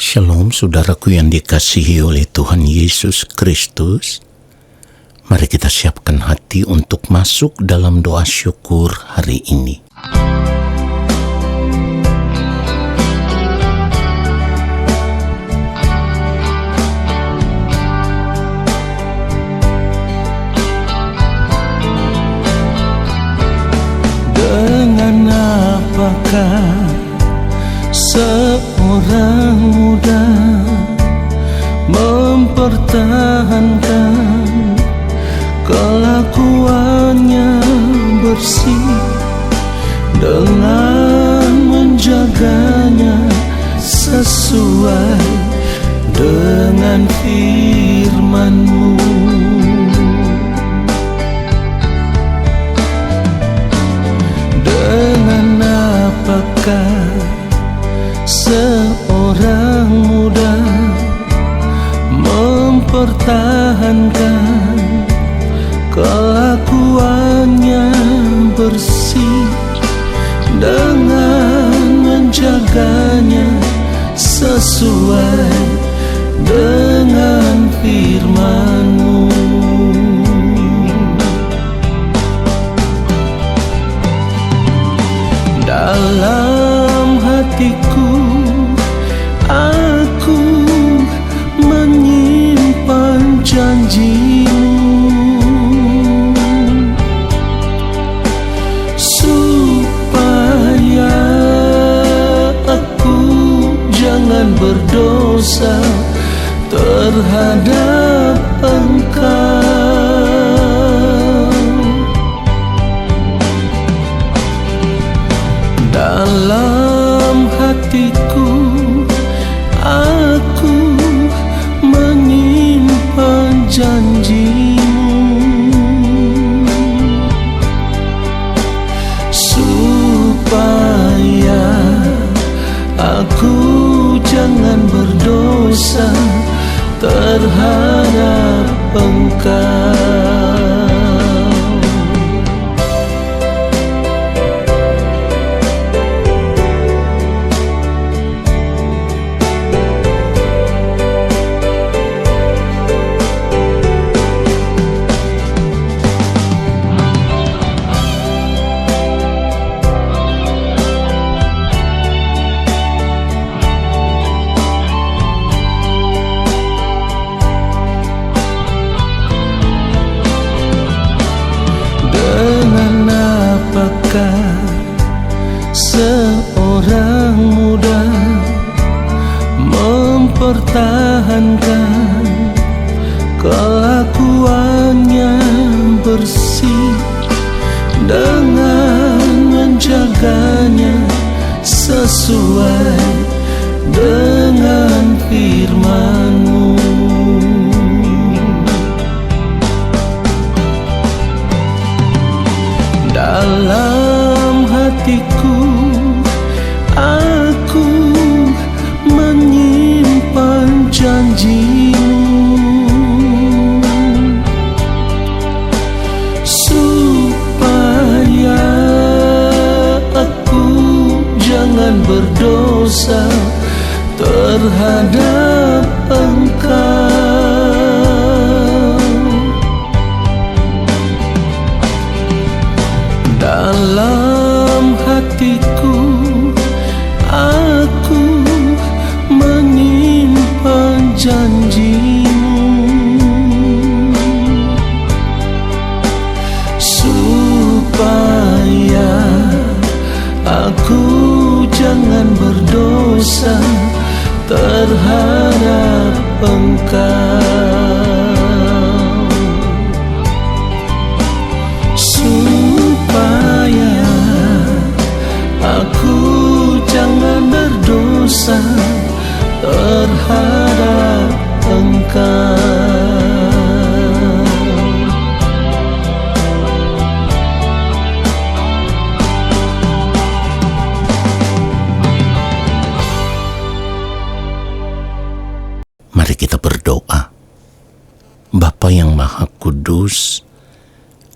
Shalom saudaraku yang dikasihi oleh Tuhan Yesus Kristus. Mari kita siapkan hati untuk masuk dalam doa syukur hari ini. Dengan apakah seorang muda mempertahankan kelakuannya bersih dengan menjaganya sesuai dengan firman-Mu? Dengan apakah seorang muda mempertahankan kelakuannya bersih dengan menjaganya sesuai dengan firman-Mu? Dalam hatiku aku menyimpan janji-Mu, supaya aku jangan berdosa terhadap Engkau. Dalam hatiku aku menyimpan janji-Mu, supaya aku jangan berdosa terhadap Engkau. Apakah seorang muda mempertahankan kelakuannya bersih dengan menjaganya sesuai dengan firman-Mu? Dalam hatiku aku menyimpan janji-Mu, supaya aku jangan berdosa terhadap Engkau. Dalam hatiku aku menyimpan janji-Mu, supaya aku jangan berdosa terhadap Engkau. Supaya aku jangan berdosa terhadap Engkau. Mari kita berdoa. Bapa yang Maha Kudus,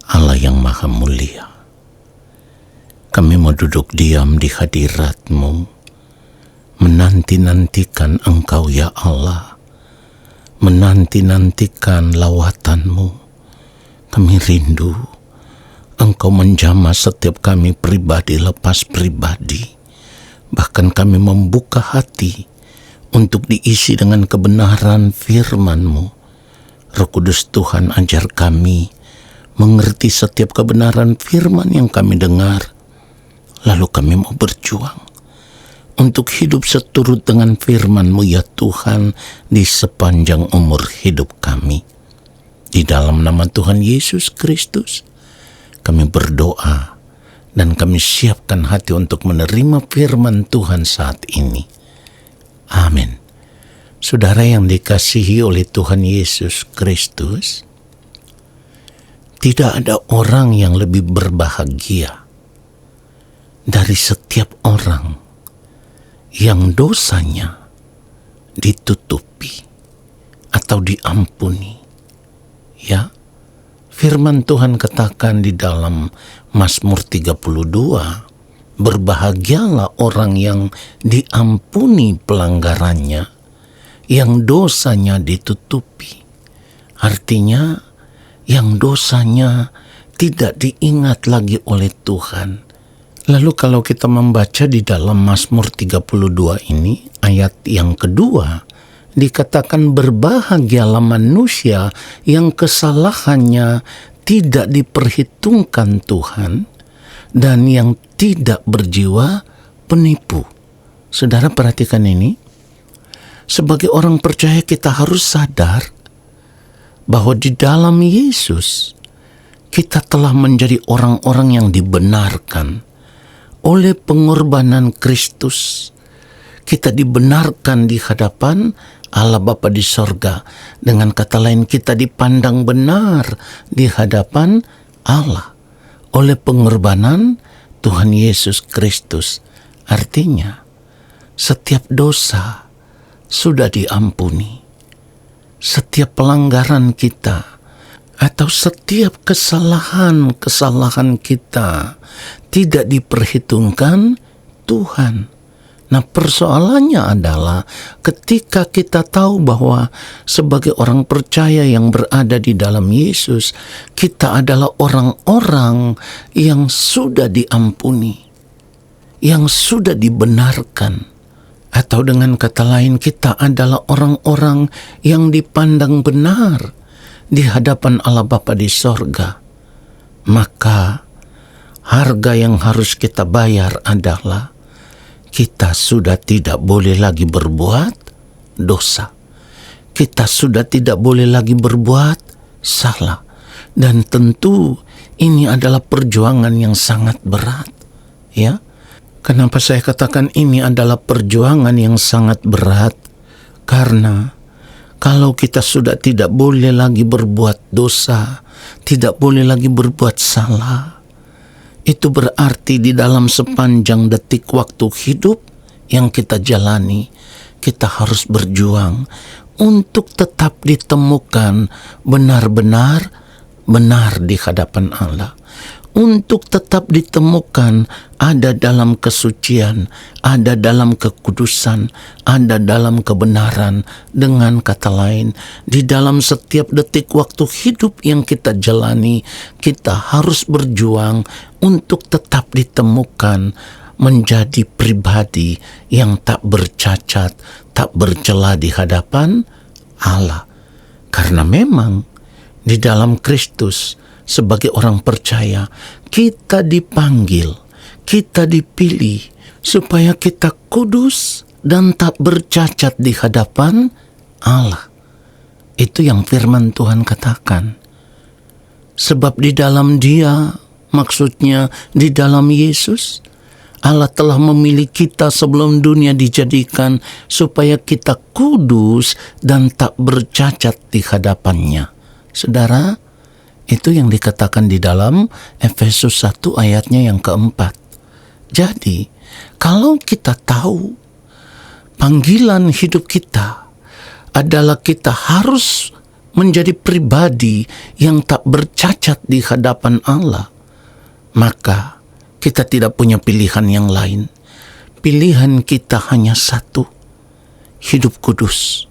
Allah yang Maha Mulia, kami mau duduk diam di hadirat-Mu, menanti-nantikan menantikan Engkau ya Allah, menanti-nantikan lawatan-Mu. Kami rindu Engkau menjamah setiap kami pribadi lepas pribadi. Bahkan kami membuka hati untuk diisi dengan kebenaran firman-Mu. Roh Kudus Tuhan, ajar kami mengerti setiap kebenaran firman yang kami dengar. Lalu kami mau berjuang untuk hidup seturut dengan firman-Mu ya Tuhan di sepanjang umur hidup kami. Di dalam nama Tuhan Yesus Kristus kami berdoa dan kami siapkan hati untuk menerima firman Tuhan saat ini. Amin. Saudara yang dikasihi oleh Tuhan Yesus Kristus, tidak ada orang yang lebih berbahagia dari setiap orang yang dosanya ditutupi atau diampuni. Ya, firman Tuhan katakan di dalam Mazmur 32, berbahagialah orang yang diampuni pelanggarannya, yang dosanya ditutupi. Artinya, yang dosanya tidak diingat lagi oleh Tuhan. Lalu kalau kita membaca di dalam Mazmur 32 ini, ayat yang kedua, dikatakan berbahagialah manusia yang kesalahannya tidak diperhitungkan Tuhan dan yang tidak berjiwa penipu. Saudara perhatikan ini. Sebagai orang percaya kita harus sadar bahwa di dalam Yesus kita telah menjadi orang-orang yang dibenarkan oleh pengorbanan Kristus. Kita dibenarkan di hadapan Allah Bapa di sorga. Dengan kata lain, kita dipandang benar di hadapan Allah oleh pengorbanan Tuhan Yesus Kristus. Artinya, setiap dosa sudah diampuni. Setiap pelanggaran kita atau setiap kesalahan kita tidak diperhitungkan Tuhan. Nah, persoalannya adalah ketika kita tahu bahwa sebagai orang percaya yang berada di dalam Yesus, kita adalah orang-orang yang sudah diampuni, yang sudah dibenarkan. Atau dengan kata lain, kita adalah orang-orang yang dipandang benar di hadapan Allah Bapa di sorga. Maka harga yang harus kita bayar adalah kita sudah tidak boleh lagi berbuat dosa. Kita sudah tidak boleh lagi berbuat salah. Dan tentu ini adalah perjuangan yang sangat berat. Ya. Kenapa saya katakan ini adalah perjuangan yang sangat berat? Karena kalau kita sudah tidak boleh lagi berbuat dosa, tidak boleh lagi berbuat salah, itu berarti di dalam sepanjang detik waktu hidup yang kita jalani, kita harus berjuang untuk tetap ditemukan benar-benar benar di hadapan Allah. Untuk tetap ditemukan ada dalam kesucian, ada dalam kekudusan, ada dalam kebenaran. Dengan kata lain, di dalam setiap detik waktu hidup yang kita jalani, kita harus berjuang untuk tetap ditemukan menjadi pribadi yang tak bercacat, tak bercela di hadapan Allah. Karena memang di dalam Kristus, sebagai orang percaya, kita dipanggil, kita dipilih supaya kita kudus dan tak bercacat di hadapan Allah. Itu yang firman Tuhan katakan. Sebab di dalam Dia, maksudnya di dalam Yesus, Allah telah memilih kita sebelum dunia dijadikan supaya kita kudus dan tak bercacat di hadapannya. Saudara, itu yang dikatakan di dalam Efesus 1 ayatnya yang keempat. Jadi, kalau kita tahu panggilan hidup kita adalah kita harus menjadi pribadi yang tak bercacat di hadapan Allah, maka kita tidak punya pilihan yang lain. Pilihan kita hanya satu, hidup kudus,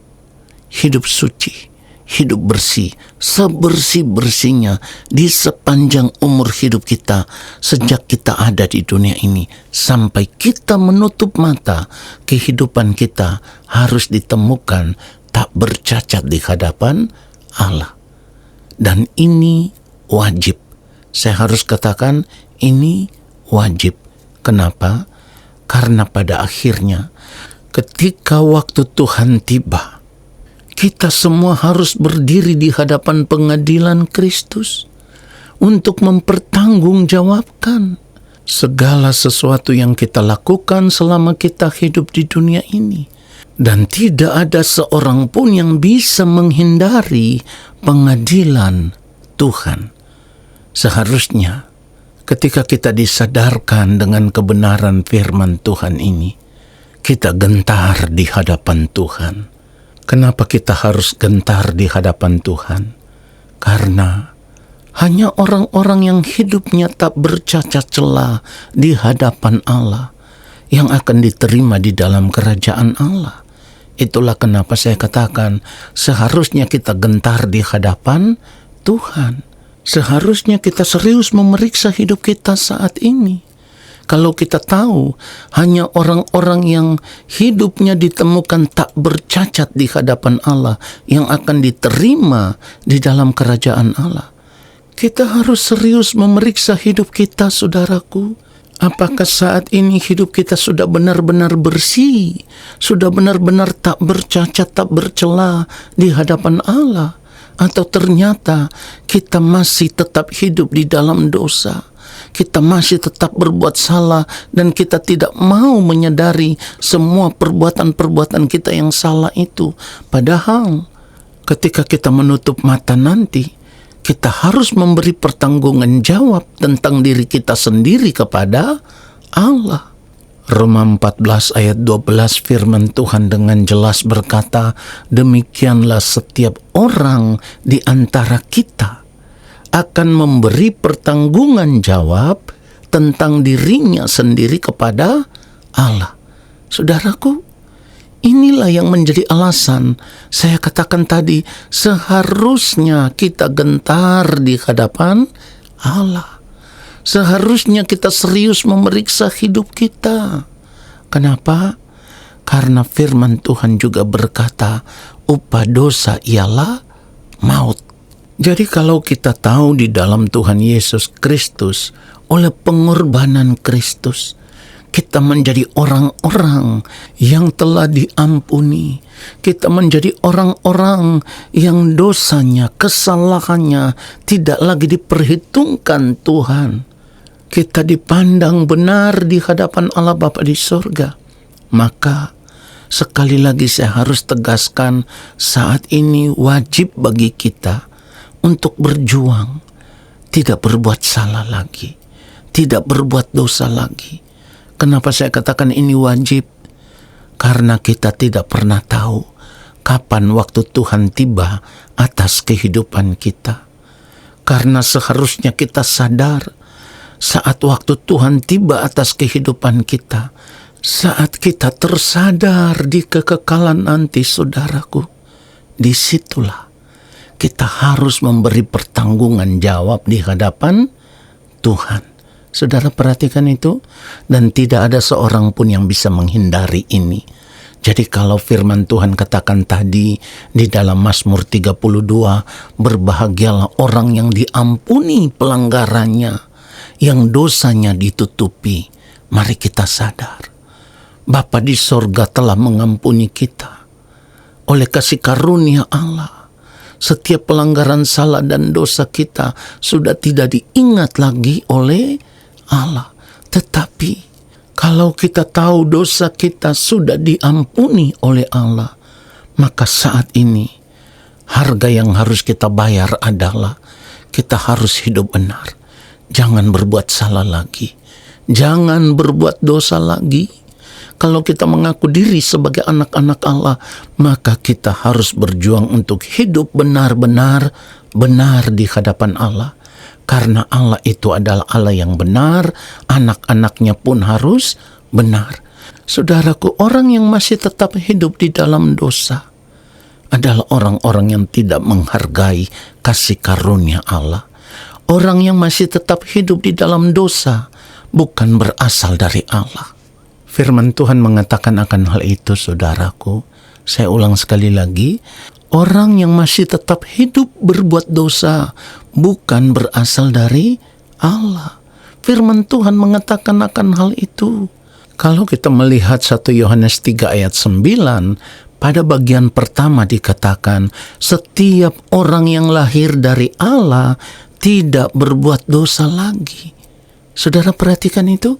hidup suci, hidup bersih, sebersih-bersihnya di sepanjang umur hidup kita, sejak kita ada di dunia ini sampai kita menutup mata. Kehidupan kita harus ditemukan tak bercacat di hadapan Allah. Dan ini wajib. Saya harus katakan ini wajib. Kenapa? Karena pada akhirnya ketika waktu Tuhan tiba, kita semua harus berdiri di hadapan pengadilan Kristus untuk mempertanggungjawabkan segala sesuatu yang kita lakukan selama kita hidup di dunia ini. Dan tidak ada seorang pun yang bisa menghindari pengadilan Tuhan. Seharusnya ketika kita disadarkan dengan kebenaran firman Tuhan ini, kita gentar di hadapan Tuhan. Kenapa kita harus gentar di hadapan Tuhan? Karena hanya orang-orang yang hidupnya tak bercacat celah di hadapan Allah yang akan diterima di dalam kerajaan Allah. Itulah kenapa saya katakan seharusnya kita gentar di hadapan Tuhan. Seharusnya kita serius memeriksa hidup kita saat ini. Kalau kita tahu hanya orang-orang yang hidupnya ditemukan tak bercacat di hadapan Allah yang akan diterima di dalam kerajaan Allah. Kita harus serius memeriksa hidup kita, saudaraku. Apakah saat ini hidup kita sudah benar-benar bersih? Sudah benar-benar tak bercacat, tak bercela di hadapan Allah? Atau ternyata kita masih tetap hidup di dalam dosa? Kita masih tetap berbuat salah dan kita tidak mau menyadari semua perbuatan-perbuatan kita yang salah itu. Padahal ketika kita menutup mata nanti, kita harus memberi pertanggungan jawab tentang diri kita sendiri kepada Allah. Roma 14 ayat 12 firman Tuhan dengan jelas berkata, demikianlah setiap orang di antara kita akan memberi pertanggungan jawab tentang dirinya sendiri kepada Allah. Saudaraku, inilah yang menjadi alasan saya katakan tadi, seharusnya kita gentar di hadapan Allah. Seharusnya kita serius memeriksa hidup kita. Kenapa? Karena firman Tuhan juga berkata, upah dosa ialah maut. Jadi kalau kita tahu di dalam Tuhan Yesus Kristus, oleh pengorbanan Kristus, kita menjadi orang-orang yang telah diampuni. Kita menjadi orang-orang yang dosanya, kesalahannya tidak lagi diperhitungkan Tuhan. Kita dipandang benar di hadapan Allah Bapa di sorga. Maka sekali lagi saya harus tegaskan, saat ini wajib bagi kita untuk berjuang, tidak berbuat salah lagi, tidak berbuat dosa lagi. Kenapa saya katakan ini wajib? Karena kita tidak pernah tahu kapan waktu Tuhan tiba atas kehidupan kita. Karena seharusnya kita sadar saat waktu Tuhan tiba atas kehidupan kita, saat kita tersadar di kekekalan nanti, saudaraku, disitulah kita harus memberi pertanggungan jawab di hadapan Tuhan. Saudara perhatikan itu, dan tidak ada seorang pun yang bisa menghindari ini. Jadi kalau firman Tuhan katakan tadi di dalam Mazmur 32, berbahagialah orang yang diampuni pelanggarannya, yang dosanya ditutupi. Mari kita sadar, Bapa di sorga telah mengampuni kita. Oleh kasih karunia Allah, setiap pelanggaran salah dan dosa kita sudah tidak diingat lagi oleh Allah. Tetapi kalau kita tahu dosa kita sudah diampuni oleh Allah, maka saat ini harga yang harus kita bayar adalah kita harus hidup benar. Jangan berbuat salah lagi. Jangan berbuat dosa lagi. Kalau kita mengaku diri sebagai anak-anak Allah, maka kita harus berjuang untuk hidup benar-benar benar di hadapan Allah. Karena Allah itu adalah Allah yang benar, anak-anaknya pun harus benar. Saudaraku, orang yang masih tetap hidup di dalam dosa adalah orang-orang yang tidak menghargai kasih karunia Allah. Orang yang masih tetap hidup di dalam dosa bukan berasal dari Allah. Firman Tuhan mengatakan akan hal itu, saudaraku. Saya ulang sekali lagi, orang yang masih tetap hidup berbuat dosa bukan berasal dari Allah. Firman Tuhan mengatakan akan hal itu. Kalau kita melihat 1 Yohanes 3 ayat 9, pada bagian pertama dikatakan, setiap orang yang lahir dari Allah tidak berbuat dosa lagi. Saudara perhatikan itu.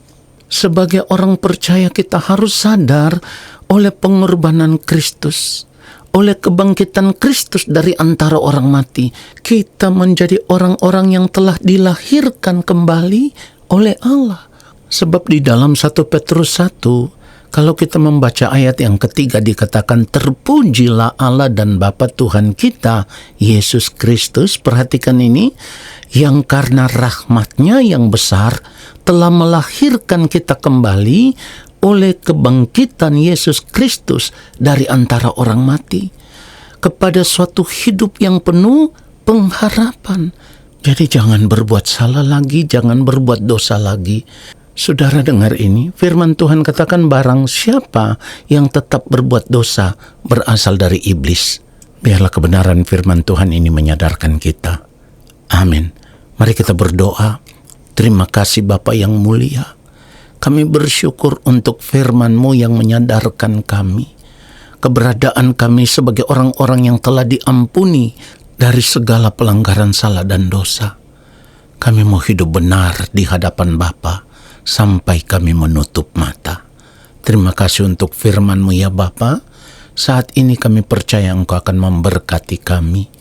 Sebagai orang percaya kita harus sadar oleh pengorbanan Kristus, oleh kebangkitan Kristus dari antara orang mati, kita menjadi orang-orang yang telah dilahirkan kembali oleh Allah. Sebab di dalam 1 Petrus 1, kalau kita membaca ayat yang ketiga dikatakan, terpujilah Allah dan Bapa Tuhan kita, Yesus Kristus, perhatikan ini, yang karena rahmat-Nya yang besar telah melahirkan kita kembali oleh kebangkitan Yesus Kristus dari antara orang mati, kepada suatu hidup yang penuh pengharapan. Jadi jangan berbuat salah lagi, jangan berbuat dosa lagi. Saudara dengar ini, firman Tuhan katakan barang siapa yang tetap berbuat dosa berasal dari iblis. Biarlah kebenaran firman Tuhan ini menyadarkan kita. Amin. Mari kita berdoa. Terima kasih Bapa yang mulia. Kami bersyukur untuk firman-Mu yang menyadarkan kami. Keberadaan kami sebagai orang-orang yang telah diampuni dari segala pelanggaran salah dan dosa. Kami mau hidup benar di hadapan Bapa sampai kami menutup mata. Terima kasih untuk firman-Mu ya Bapa. Saat ini kami percaya Engkau akan memberkati kami.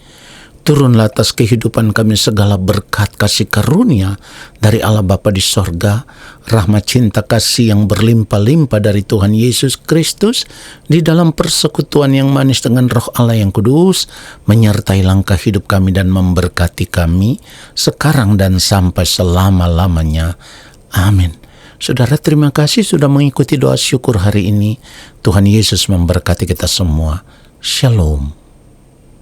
Turunlah atas kehidupan kami segala berkat kasih karunia dari Allah Bapa di sorga, rahmat cinta kasih yang berlimpah-limpah dari Tuhan Yesus Kristus, di dalam persekutuan yang manis dengan Roh Allah yang kudus, menyertai langkah hidup kami dan memberkati kami, sekarang dan sampai selama-lamanya. Amin. Saudara, terima kasih sudah mengikuti doa syukur hari ini. Tuhan Yesus memberkati kita semua. Shalom.